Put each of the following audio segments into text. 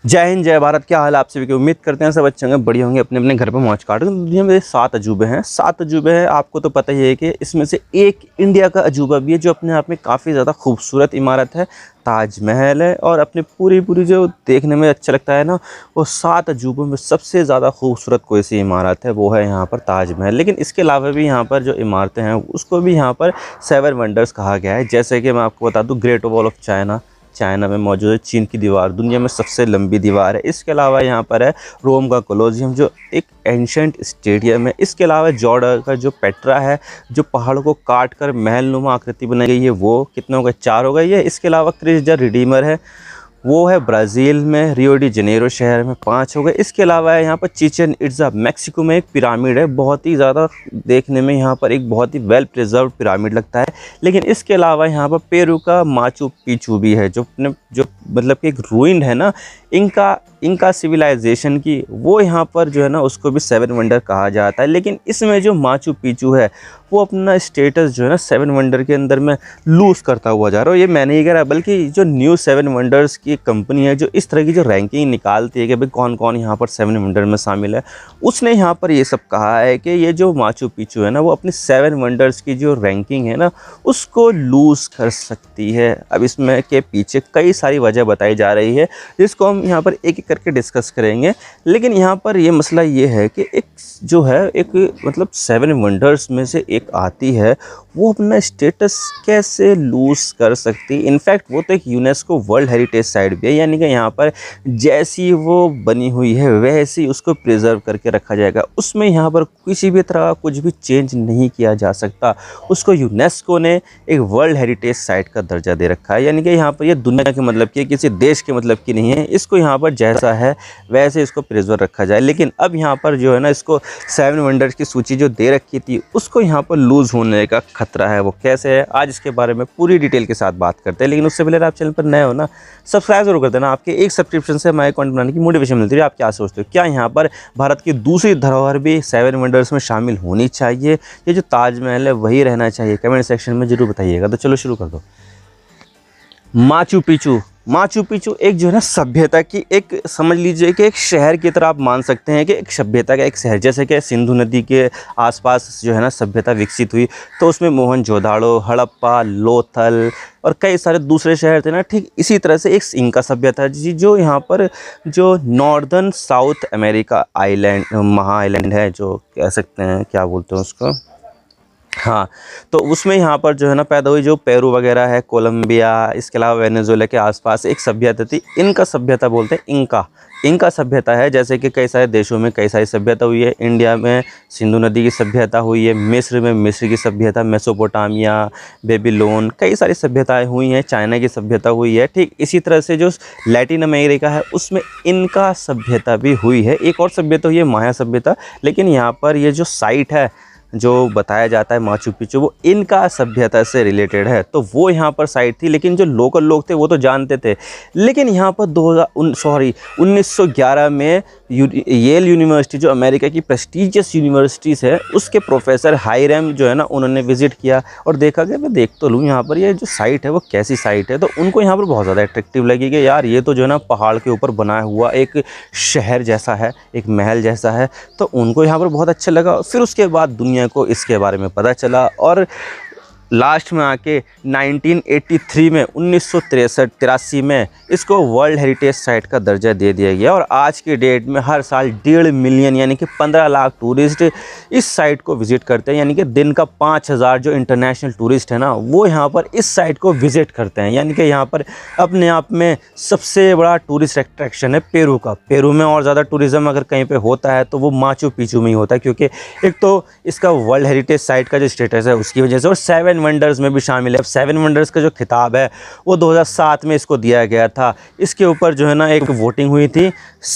जय हिंद जय भारत। क्या हाल है आप सभी की। उम्मीद करते हैं सब अच्छे होंगे, बढ़िया होंगे, अपने अपने घर पे मौज काट। दुनिया में 7 अजूबे हैं। 7 अजूबे हैं, आपको तो पता ही है कि इसमें से एक इंडिया का अजूबा भी है जो अपने आप में काफ़ी ज़्यादा खूबसूरत इमारत है। ताजमहल है और अपने पूरी जो देखने में अच्छा लगता है ना, वो 7 अजूबों में सबसे ज़्यादा खूबसूरत कोई सी इमारत है वो है यहाँ पर ताजमहल। लेकिन इसके अलावा भी यहाँ पर जो इमारतें हैं उसको भी यहाँ पर 7 वंडर्स कहा गया है। जैसे कि मैं आपको बता दूँ, ग्रेट वॉल ऑफ चाइना में मौजूद है। चीन की दीवार दुनिया में सबसे लंबी दीवार है। इसके अलावा यहाँ पर है रोम का कोलोसियम जो एक एंशंट स्टेडियम है। इसके अलावा जॉर्डन का जो पेट्रा है, जो पहाड़ों को काट कर महलनुमा आकृति बनाई गई है, वो कितने हो गए? 4 हो गई है। इसके अलावा क्रिस द रिडीमर है, वो है ब्राज़ील में रियो डी जनेरो शहर में, 5 हो गए। इसके अलावा यहाँ पर चिचेन इट्ज़ा मैक्सिको में एक पिरामिड है, बहुत ही ज़्यादा देखने में यहाँ पर एक बहुत ही वेल प्रिजर्व्ड पिरामिड लगता है। लेकिन इसके अलावा यहाँ पर पेरू का माचू पिचू भी है, जो मतलब कि एक रूइंड है ना इनका सिविलाइजेशन की, वो यहाँ पर जो है ना उसको भी 7 वंडर कहा जाता है। लेकिन इसमें जो माचू पिचू है वो अपना स्टेटस जो है ना 7 वंडर के अंदर में लूज़ करता हुआ जा रहा है। ये मैं नहीं कह रहा, बल्कि जो न्यू 7 वंडर्स की कंपनी है जो इस तरह की जो रैंकिंग निकालती है कि भाई कौन कौन यहाँ पर 7 वंडर में शामिल है, उसने यहाँ पर ये सब कहा है कि ये जो माचू पिचू है ना वो अपनी 7 वंडर्स की जो रैंकिंग है ना उसको लूज़ कर सकती है। अब इसमें के पीछे कई सारी वजह बताई जा रही है जिसको हम यहाँ पर एक एक करके डिस्कस करेंगे। लेकिन यहाँ पर ये मसला ये है कि एक जो है एक मतलब 7 वंडर्स में से एक आती है, वो अपना स्टेटस कैसे लूज़ कर सकती है। इनफैक्ट वो तो एक यूनेस्को वर्ल्ड हेरिटेज साइट भी है, यानी कि यहाँ पर जैसी वो बनी हुई है वैसी उसको प्रिजर्व करके रखा जाएगा। उसमें यहाँ पर किसी भी तरह का कुछ भी चेंज नहीं किया जा सकता। उसको यूनेस्को ने एक वर्ल्ड हेरिटेज साइट का दर्जा दे रखा है, यानी कि यहाँ पर ये दुनिया के मतलब की, किसी देश के मतलब की नहीं है। इसको यहाँ पर जैसा है वैसे इसको प्रिजर्व रखा जाए। लेकिन अब यहाँ पर जो है ना इसको 7 वंडर्स की सूची जो दे रखी थी उसको यहाँ पर लूज़ होने का खतरा है। वो कैसे है, आज इसके बारे में पूरी डिटेल के साथ बात करते हैं। लेकिन उससे पहले आप चैनल पर नए हो ना, सब्सक्राइब जरूर कर देना। आपके एक सब्सक्रिप्शन से हमारे कंटेंट बनाने की मोटिवेशन मिलती है। आप क्या सोचते हो, क्या यहाँ पर भारत की दूसरी धरोहर भी 7 वंडर्स में शामिल होनी चाहिए? ये जो ताजमहल है वही रहना चाहिए? कमेंट सेक्शन में जरूर बताइएगा। तो चलो शुरू कर दो। माचू पिचू एक जो है ना सभ्यता की, एक समझ लीजिए कि एक शहर की तरह आप मान सकते हैं कि एक सभ्यता का एक शहर। जैसे कि सिंधु नदी के आसपास जो है ना सभ्यता विकसित हुई, तो उसमें मोहनजोदाड़ो, हड़प्पा, लोथल और कई सारे दूसरे शहर थे ना। ठीक इसी तरह से एक इंका सभ्यता जी जो यहाँ पर जो नॉर्दर्न साउथ अमेरिका आइलैंड, महा आइलैंड है, जो कह सकते हैं, क्या बोलते हैं उसको, हाँ, तो उसमें यहाँ पर जो है ना पैदा हुई, जो पेरू वगैरह है, कोलंबिया, इसके अलावा वेनेजुएला के आसपास एक सभ्यता थी। इनका सभ्यता बोलते हैं, इनका सभ्यता है। जैसे कि कई सारे देशों में कई सारी सभ्यता हुई है। इंडिया में सिंधु नदी की सभ्यता हुई है, मिस्र में मिस्र की सभ्यता, मेसोपोटामिया, बेबीलोन, कई सारी सभ्यताएं हुई हैं, चाइना की सभ्यता हुई है। ठीक इसी तरह से जो लैटिन अमेरिका है उसमें इनका सभ्यता भी हुई है। एक और सभ्यता हुई है माया सभ्यता। लेकिन यहाँ पर ये जो साइट है जो बताया जाता है माचू पिचू, वो इनका सभ्यता से रिलेटेड है, तो वो यहाँ पर साइट थी। लेकिन जो लोकल लोग थे वो तो जानते थे। लेकिन यहाँ पर 1911 में येल यूनिवर्सिटी, जो अमेरिका की प्रेस्टीजियस यूनिवर्सिटीज़ है, उसके प्रोफेसर हाइरम जो है ना उन्होंने विज़िट किया और देखा कि मैं देख तो लूँ यहाँ पर ये जो साइट है वो कैसी साइट है। तो उनको यहाँ पर बहुत ज़्यादा अट्रैक्टिव लगी कि यार ये तो जो है ना पहाड़ के ऊपर बनाया हुआ एक शहर जैसा है, एक महल जैसा है। तो उनको यहाँ पर बहुत अच्छा लगा। फिर उसके बाद दुनिया को इसके बारे में पता चला और लास्ट में आके 1983 में 1983 में इसको वर्ल्ड हेरिटेज साइट का दर्जा दे दिया गया। और आज के डेट में हर साल 1.5 मिलियन यानी कि 15 लाख टूरिस्ट इस साइट को विज़िट करते हैं। यानी कि दिन का 5000 जो इंटरनेशनल टूरिस्ट है ना वो यहाँ पर इस साइट को विज़िट करते हैं। यानी कि यहाँ पर अपने आप में सबसे बड़ा टूरिस्ट अट्रैक्शन है पेरू का। पेरू में और ज़्यादा टूरिज़्म अगर कहीं पर होता है तो वो माचू पिचू में ही होता है, क्योंकि एक तो इसका वर्ल्ड हेरिटेज साइट का जो स्टेटस है उसकी वजह से, और 7 वंडर्स में भी शामिल है। अब 7 वंडर्स का जो खिताब है वो 2007 में इसको दिया गया था। इसके ऊपर जो है ना एक वोटिंग हुई थी,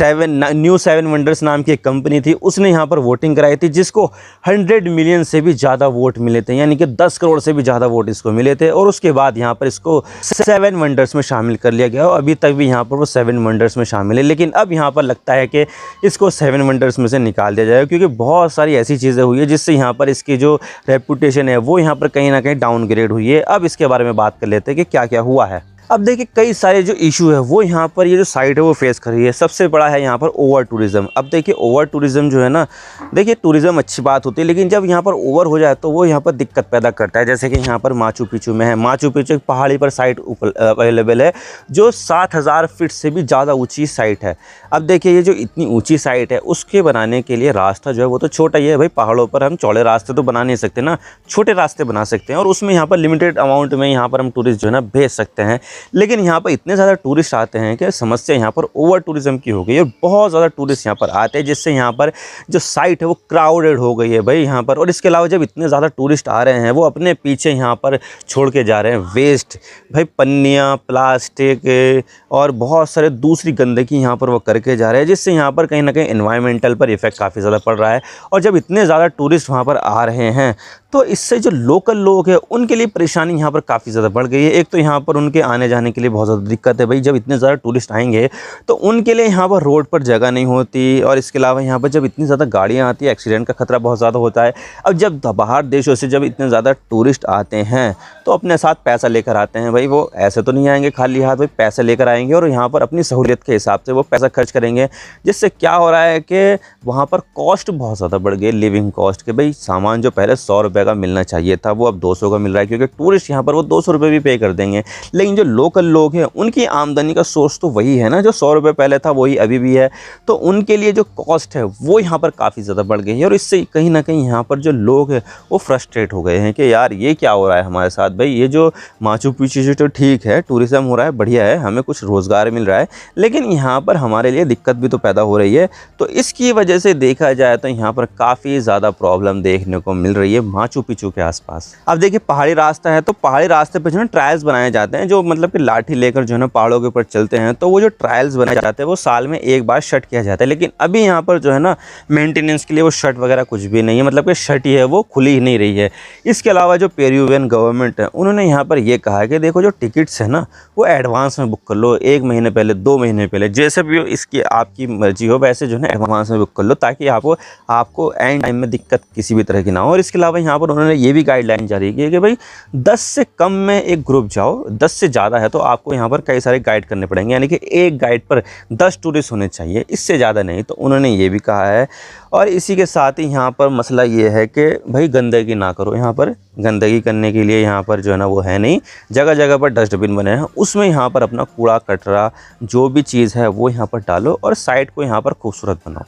न्यू 7 वंडर्स नाम की एक कंपनी थी, उसने यहाँ पर वोटिंग कराई थी, जिसको 100 मिलियन से भी ज़्यादा वोट मिले थे, यानी कि 10 करोड़ से भी ज़्यादा वोट इसको मिले थे। और उसके बाद यहाँ पर इसको 7 वंडर्स में शामिल कर लिया गया और अभी तक भी यहाँ पर वो 7 वंडर्स में शामिल है। लेकिन अब यहाँ पर लगता है कि इसको 7 वंडर्स में से निकाल दिया जाएगा, क्योंकि बहुत सारी ऐसी चीज़ें हुई है जिससे यहाँ पर इसकी जो रेपुटेशन है वो यहाँ पर कहीं ना कहीं डाउनग्रेड हुई है। अब इसके बारे में बात कर लेते हैं कि क्या क्या हुआ है। अब देखिए कई सारे जो इशू है वो यहाँ पर ये जो साइट है वो फेस कर रही है। सबसे बड़ा है यहाँ पर ओवर टूरिज़्म। अब देखिए ओवर टूरिज़्म जो है ना, देखिए टूरिज़्म अच्छी बात होती है, लेकिन जब यहाँ पर ओवर हो जाए तो वो यहाँ पर दिक्कत पैदा करता है। जैसे कि यहाँ पर माचू पिचू में है, माचू पिचू एक पहाड़ी पर साइट अवेलेबल है जो 7000 फीट से भी ज़्यादा ऊँची साइट है। अब देखिए ये जो इतनी ऊँची साइट है उसके बनाने के लिए रास्ता जो है वो तो छोटा ही है भाई। पहाड़ों पर हम चौड़े रास्ते तो बना नहीं सकते ना, छोटे रास्ते बना सकते हैं और उसमें यहाँ पर लिमिटेड अमाउंट में यहाँ पर हम टूरिस्ट जो है ना भेज सकते हैं। लेकिन यहाँ पर इतने ज़्यादा टूरिस्ट आते हैं कि समस्या यहाँ पर ओवर टूरिज़्म की हो गई है और बहुत ज़्यादा टूरिस्ट यहाँ पर आते हैं, जिससे यहाँ पर जो साइट है वो क्राउडेड हो गई है भाई यहाँ पर। और इसके अलावा जब इतने ज़्यादा टूरिस्ट आ रहे हैं वो अपने पीछे यहाँ पर छोड़ के जा रहे हैं वेस्ट भाई, पन्नियाँ, प्लास्टिक और बहुत सारे दूसरी गंदगी यहाँ पर वो करके जा रहे हैं, जिससे यहाँ पर कहीं ना कहीं एनवायरमेंटल पर इफेक्ट काफ़ी ज़्यादा पड़ रहा है। और जब इतने ज़्यादा टूरिस्ट वहाँ पर आ रहे हैं तो इससे जो लोकल लोग हैं उनके लिए परेशानी यहाँ पर काफ़ी ज़्यादा बढ़ गई है। एक तो यहाँ पर उनके आने जाने के लिए बहुत ज़्यादा दिक्कत है भाई। जब इतने ज़्यादा टूरिस्ट आएंगे तो उनके लिए यहाँ पर रोड पर जगह नहीं होती, और इसके अलावा यहाँ पर जब इतनी ज़्यादा गाड़ियाँ आती है एक्सीडेंट का खतरा बहुत ज़्यादा होता है। अब जब बाहर देशों से जब इतने ज़्यादा टूरिस्ट आते हैं तो अपने साथ पैसा लेकर आते हैं भाई। वो ऐसे तो नहीं आएंगे खाली हाथ भाई, पैसे लेकर आएंगे और यहाँ पर अपनी सहूलियत के हिसाब से वो पैसा खर्च करेंगे, जिससे क्या हो रहा है कि वहाँ पर कॉस्ट बहुत ज़्यादा बढ़ गई, लिविंग कॉस्ट के भाई। सामान जो पहले 100 रुपये का मिलना चाहिए था वो अब 200 का मिल रहा है, क्योंकि टूरिस्ट यहाँ पर वो 200 रुपये भी पे कर देंगे। लेकिन जो लोकल लोग हैं उनकी आमदनी का सोर्स तो वही है ना, जो 100 रुपये पहले था वही अभी भी है। तो उनके लिए जो कॉस्ट है वो यहाँ पर काफ़ी ज़्यादा बढ़ गई है और इससे कहीं ना कहीं यहाँ पर जो लोग हैं वो फ्रस्ट्रेट हो गए हैं कि यार ये क्या हो रहा है हमारे साथ भाई। ये जो माचू पिचू तो ठीक है, टूरिज़्म हो रहा है, बढ़िया है, हमें कुछ रोज़गार मिल रहा है, लेकिन यहाँ पर हमारे लिए दिक्कत भी तो पैदा हो रही है। तो इसकी वजह से देखा जाए तो यहाँ पर काफ़ी ज़्यादा प्रॉब्लम देखने को मिल रही है माचू पिचू के आसपास। अब देखिए पहाड़ी रास्ता है तो पहाड़ी रास्ते पर जो है ट्रायल्स बनाए जाते हैं, जो मतलब कि लाठी लेकर जो है ना पहाड़ों के ऊपर चलते हैं। तो वो जो ट्रायल्स बनाए जाते हैं वो साल में एक बार शट किया जाता है, लेकिन अभी यहाँ पर जो है ना मेंटेनेंस के लिए वो शट वगैरह कुछ भी नहीं है, मतलब कि शट ही है, वो खुली ही नहीं रही है। इसके अलावा जो पेरुवियन गवर्नमेंट है उन्होंने यहाँ पर ये कहा है कि देखो जो टिकट्स है ना वो एडवांस में बुक कर लो, 1 महीने पहले, 2 महीने पहले, जैसे भी इसकी आपकी मर्जी हो वैसे जो है ना एडवांस में बुक कर लो, ताकि आपको एंड टाइम में दिक्कत किसी भी तरह की ना हो। और इसके अलावा यहाँ पर उन्होंने ये भी गाइडलाइन जारी की है कि भाई 10 से कम में एक ग्रुप जाओ, 10 से ज़्यादा है तो आपको यहाँ पर कई सारे गाइड करने पड़ेंगे, यानी कि एक गाइड पर 10 टूरिस्ट होने चाहिए, इससे ज़्यादा नहीं। तो उन्होंने ये भी कहा है। और इसी के साथ ही यहाँ पर मसला ये है कि भाई गंदगी ना करो, यहाँ पर गंदगी करने के लिए यहाँ पर जो है ना वो है नहीं, जगह जगह पर डस्टबिन बने हैं, उसमें यहाँ पर अपना कूड़ा कचरा जो भी चीज़ है वो यहाँ पर डालो और साइट को यहाँ पर खूबसूरत बनाओ।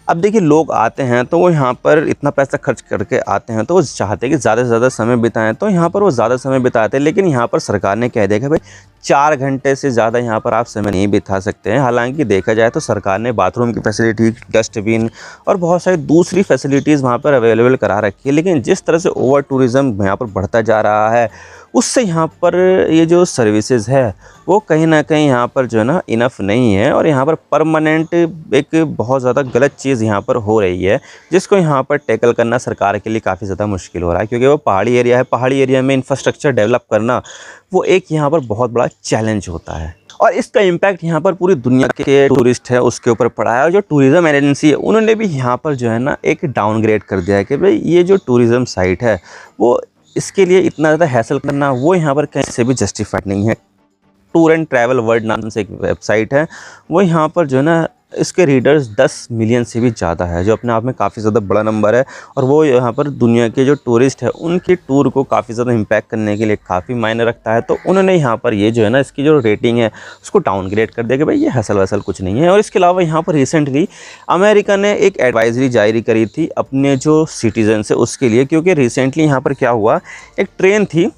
अब देखिए लोग आते हैं तो वो यहाँ पर इतना पैसा खर्च करके आते हैं तो वो चाहते हैं कि ज़्यादा से ज़्यादा समय बिताएं, तो यहाँ पर वो ज़्यादा समय बिताते हैं। लेकिन यहाँ पर सरकार ने कह दिया कि भाई 4 घंटे से ज़्यादा यहाँ पर आप समय नहीं बिता सकते हैं। हालांकि देखा जाए तो सरकार ने बाथरूम की फैसिलिटी, डस्टबिन और बहुत सारी दूसरी फैसिलिटीज़ वहाँ पर अवेलेबल करा रखी है, लेकिन जिस तरह से ओवर टूरिज़्म यहाँ पर बढ़ता जा रहा है उससे यहाँ पर ये जो सर्विसेज है वो कहीं ना कहीं यहाँ पर जो है ना इनफ नहीं है, और यहाँ पर परमानेंट एक बहुत ज़्यादा गलत चीज़ यहाँ पर हो रही है, जिसको यहाँ पर टैकल करना सरकार के लिए काफ़ी ज़्यादा मुश्किल हो रहा है, क्योंकि वो पहाड़ी एरिया है। पहाड़ी एरिया में इंफ्रास्ट्रक्चर डेवलप करना वो एक यहाँ पर बहुत बड़ा चैलेंज होता है, और इसका इम्पैक्ट यहाँ पर पूरी दुनिया के टूरिस्ट है उसके ऊपर पड़ा है। और जो टूरिज़्म एजेंसी है उन्होंने भी यहाँ पर जो है ना एक डाउनग्रेड कर दिया है कि भाई ये जो टूरिज़्म साइट है वो इसके लिए इतना ज़्यादा हैसल करना वो यहाँ पर कहीं से भी जस्टिफाइड नहीं है। टूर एंड ट्रैवल वर्ल्ड नाम से एक वेबसाइट है, वो यहाँ पर जो है ना इसके रीडर्स 10 मिलियन से भी ज़्यादा है, जो अपने आप में काफ़ी ज़्यादा बड़ा नंबर है। और वो यहाँ पर दुनिया के जो टूरिस्ट है उनके टूर को काफ़ी ज़्यादा इम्पैक्ट करने के लिए काफ़ी मायने रखता है। तो उन्होंने यहाँ पर ये जो है ना इसकी जो रेटिंग है उसको डाउनग्रेड कर दिया कि भाई ये हसल वसल कुछ नहीं है। और इसके अलावा यहाँ पर रिसेंटली अमेरिका ने एक एडवाइजरी जारी करी थी अपने जो सिटीजन है उसके लिए, क्योंकि रिसेंटली यहाँ पर क्या हुआ, एक ट्रेन थी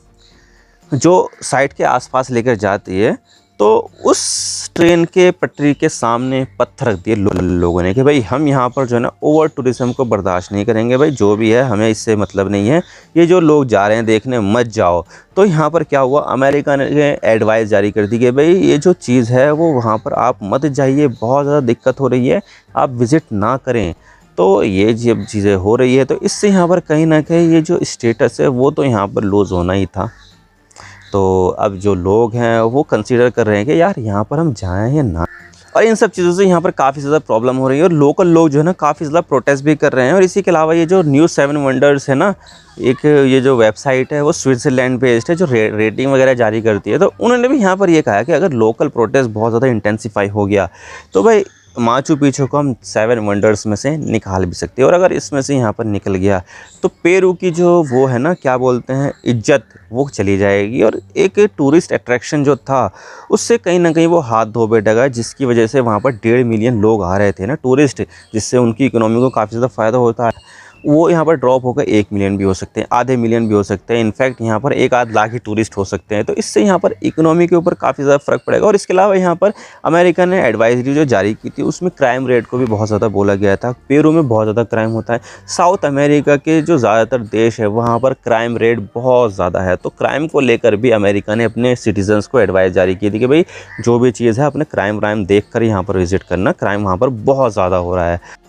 जो साइट के आसपास लेकर जाती है, तो उस ट्रेन के पटरी के सामने पत्थर रख दिए लोगों ने कि भाई हम यहाँ पर जो है ना ओवर टूरिज़्म को बर्दाश्त नहीं करेंगे, भाई जो भी है हमें इससे मतलब नहीं है, ये जो लोग जा रहे हैं देखने मत जाओ। तो यहाँ पर क्या हुआ, अमेरिका ने एडवाइस जारी कर दी कि भाई ये जो चीज़ है वो वहाँ पर आप मत जाइए, बहुत ज़्यादा दिक्कत हो रही है, आप विज़िट ना करें। तो ये जब चीज़ें हो रही है तो इससे यहाँ पर कहीं ना कहीं ये जो स्टेटस है वो तो यहाँ पर लूज़ होना ही था। तो अब जो लोग हैं वो कंसीडर कर रहे हैं कि यार यहाँ पर हम जाएं या ना। और इन सब चीज़ों से यहाँ पर काफ़ी ज़्यादा प्रॉब्लम हो रही है और लोकल लोग जो है ना काफ़ी ज़्यादा प्रोटेस्ट भी कर रहे हैं। और इसी के अलावा ये जो न्यूज़ 7 वंडर्स है ना, एक ये जो वेबसाइट है वो स्विट्ज़रलैंड बेस्ड है जो रेटिंग वगैरह जारी करती है, तो उन्होंने भी यहाँ पर ये कहा कि अगर लोकल प्रोटेस्ट बहुत ज़्यादा इंटेंसिफाई हो गया तो भाई माचू पिच्चू को हम 7 वंडर्स में से निकाल भी सकते हैं। और अगर इसमें से यहाँ पर निकल गया तो पेरू की जो वो है ना, क्या बोलते हैं, इज्जत, वो चली जाएगी। और एक टूरिस्ट अट्रैक्शन जो था उससे कहीं ना कहीं वो हाथ धो बैठेगा, जिसकी वजह से वहाँ पर 1.5 मिलियन लोग आ रहे थे ना टूरिस्ट, जिससे उनकी इकोनॉमी को काफ़ी ज़्यादा फ़ायदा होता है, वो यहाँ पर ड्रॉप होकर 1 मिलियन भी हो सकते हैं, आधे मिलियन भी हो सकते हैं, इनफैक्ट यहाँ पर 1-आध लाख ही टूरिस्ट हो सकते हैं। तो इससे यहाँ पर इकोनॉमी के ऊपर काफ़ी ज़्यादा फ़र्क पड़ेगा। और इसके अलावा यहाँ पर अमेरिका ने एडवाइजरी जो जारी की थी उसमें क्राइम रेट को भी बहुत ज़्यादा बोला गया था। पेरू में बहुत ज़्यादा क्राइम होता है, साउथ अमेरिका के जो ज़्यादातर देश है वहाँ पर क्राइम रेट बहुत ज़्यादा है। तो क्राइम को लेकर भी अमेरिका ने अपने सिटीजन्स को एडवाइस जारी की थी कि भाई जो भी चीज़ है अपने क्राइम देख कर यहाँ पर विज़िट करना, क्राइम वहाँ पर बहुत ज़्यादा हो रहा है।